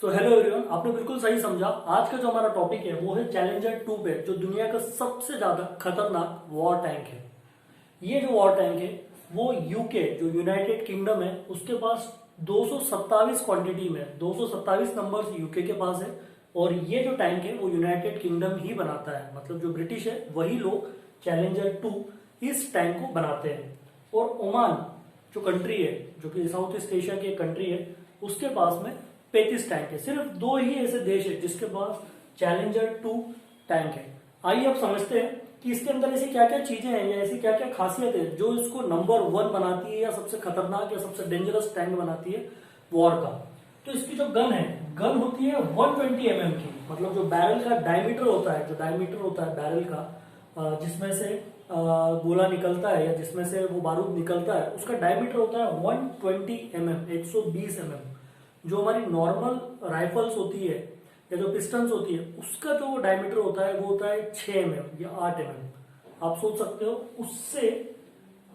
So hello everyone, आपने बिल्कुल सही समझा। आज का जो हमारा टॉपिक है वो है चैलेंजर 2 पे, जो दुनिया का सबसे ज्यादा खतरनाक वॉर टैंक है। ये जो वॉर टैंक है वो यूके, जो यूनाइटेड किंगडम है, उसके पास 227 क्वांटिटी में 227 नंबर्स यूके के पास है। और ये जो टैंक है वो यूनाइटेड किंगडम ही बनाता है, मतलब जो ब्रिटिश है वही लोग चैलेंजर 2 इस टैंक को बनाते हैं। और ओमान जो कंट्री है, जो कि साउथ ईस्ट एशिया की एक कंट्री है, उसके पास में 35 टैंक है। सिर्फ दो ही ऐसे देश है जिसके पास चैलेंजर 2 टैंक है। आइए अब समझते हैं कि इसके अंदर ऐसी क्या क्या चीजें हैं या ऐसी क्या क्या खासियत है जो इसको नंबर 1 बनाती है या सबसे खतरनाक या सबसे डेंजरस टैंक बनाती है वॉर का। तो इसकी जो गन होती है 120 की, मतलब जो बैरल का डायमीटर होता है, जो डायमीटर होता है बैरल का, जिसमें से गोला निकलता है या जिसमें से वो बारूद निकलता है, उसका डायमीटर होता है 120 120 जो हमारी नॉर्मल राइफल्स होती है या जो पिस्टन्स होती है उसका जो डायमीटर होता है वो होता है 6 या 8 आप सोच सकते हो उससे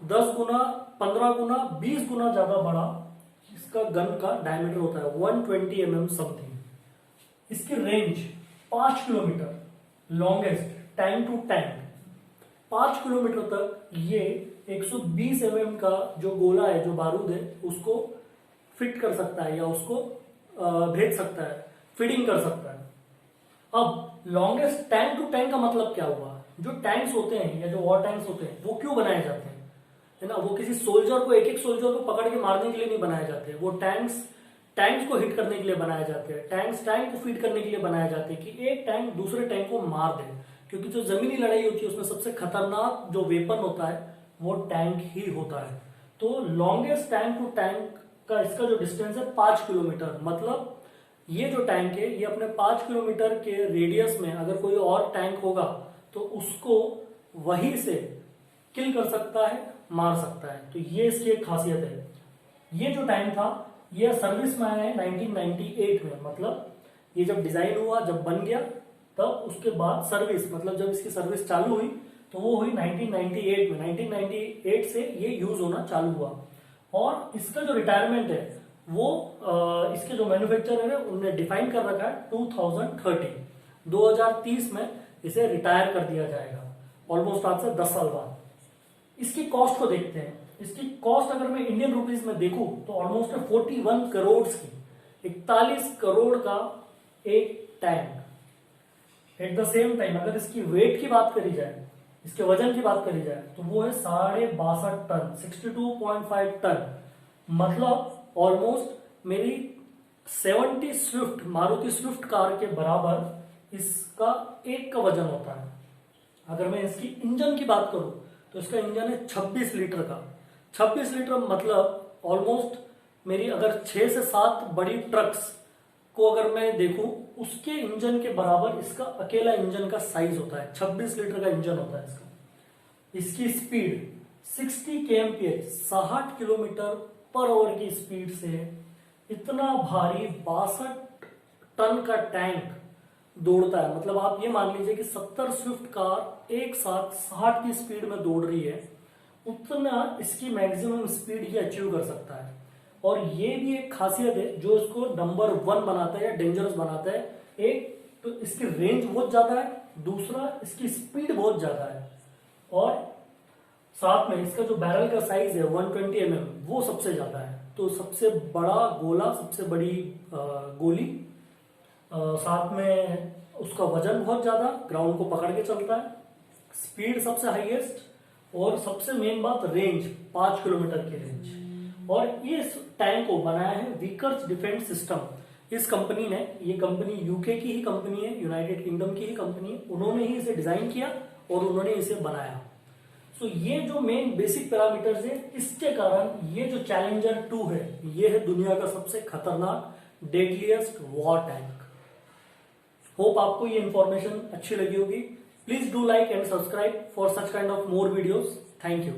10 गुना, 15 गुना, 20 गुना ज्यादा बड़ा इसका गन का डायमीटर होता है, 120 समथिंग। इसकी range 5 kilometre, longest tank to tank 5 kilometre तक ये 120 का जो गोला है, जो बारूद है, उसको फिट कर सकता है या उसको भेज सकता है, फीडिंग कर सकता है। अब लॉन्गेस्ट टैंक टू टैंक का मतलब क्या हुआ? जो टैंक्स होते हैं या जो वॉर टैंक्स होते हैं वो क्यों बनाए जाते हैं, है ना? वो किसी सोल्जर को, एक एक सोल्जर को पकड़ के मारने के लिए नहीं बनाए जाते। वो टैंक्स को हिट करने के लिए बनाए जाते हैं। टैंक को फीड करने के लिए बनाए जाते हैं कि एक टैंक दूसरे टैंक को मार दे। क्योंकि जो जमीनी लड़ाई होती है उसमें सबसे खतरनाक जो वेपन होता है वो टैंक ही होता है। तो लॉन्गेस्ट टैंक टू टैंक का इसका जो डिस्टेंस है 5 किलोमीटर, मतलब ये जो टैंक है ये अपने 5 किलोमीटर के रेडियस में अगर कोई और टैंक होगा तो उसको वहीं से किल कर सकता है, मार सकता है। तो ये इसकी एक खासियत है। ये जो टैंक था ये सर्विस में आया है 1998 में, मतलब ये जब डिजाइन हुआ, जब बन गया, तब उसके बाद सर्विस, मतलब जब इसकी सर्विस चालू हुई तो वो हुई 1998 में। 1998 से ये यूज होना चालू हुआ। और इसका जो रिटायरमेंट है वो इसके जो मैन्युफैक्चरर है उन्होंने डिफाइन कर रखा है 2030 में इसे रिटायर कर दिया जाएगा, ऑलमोस्ट आज से 10 साल बाद। इसकी कॉस्ट को देखते हैं। इसकी कॉस्ट अगर मैं इंडियन रुपीज में देखूं तो ऑलमोस्ट 41 करोड़ की, 41 करोड़ का एक tank. At the same time अगर इसकी वेट की बात करी जाए, इसके वजन की बात करी जाए, तो वो है 62.5 टन, 62.5 टन, मतलब ऑलमोस्ट मेरी 70 स्विफ्ट, मारुति स्विफ्ट कार के बराबर इसका एक का वजन होता है। अगर मैं इसकी इंजन की बात करूं तो इसका इंजन है 26 लीटर का। 26 लीटर मतलब ऑलमोस्ट मेरी अगर 6 से 7 बड़ी ट्रक्स को अगर मैं देखूं उसके इंजन के बराबर इसका अकेला इंजन का साइज होता है। 26 लीटर का इंजन होता है इसका। इसकी speed 60 kmph, 60 kilometre per hour की स्पीड से इतना भारी 62 टन का टैंक दौड़ता है। मतलब आप ये मान लीजिए कि 70 स्विफ्ट कार एक साथ 60 की स्पीड में दौड़ रही है, उतना इसकी मैक्सिमम स्पीड ये अचीव कर सकता है। और ये भी एक खासियत है जो इसको नंबर 1 बनाता है या डेंजरस बनाता है। एक तो इसकी रेंज बहुत ज्यादा है, दूसरा इसकी स्पीड बहुत ज्यादा है, और साथ में इसका जो बैरल का साइज है 120 वो सबसे ज्यादा है। तो सबसे बड़ा गोला, सबसे बड़ी गोली, साथ में उसका वजन बहुत ज्यादा, ग्राउंड को पकड़ के चलता है, स्पीड सबसे हाईएस्ट, और सबसे मेन बात रेंज, 5 किलोमीटर की रेंज। और इस टैंक को बनाया है विकर्स डिफेंस सिस्टम। इस कंपनी ने, ये कंपनी यूके की ही कंपनी है, यूनाइटेड किंगडम की ही कंपनी है, उन्होंने ही इसे डिजाइन किया और उन्होंने इसे बनाया। सो ये जो मेन बेसिक पैरामीटर्स है, इसके कारण ये जो चैलेंजर 2 है ये है दुनिया का सबसे खतरनाक डेडलीस्ट वॉर टैंक। होप आपको ये इंफॉर्मेशन अच्छी लगी होगी। Please do like and subscribe for such kind of more videos. Thank you.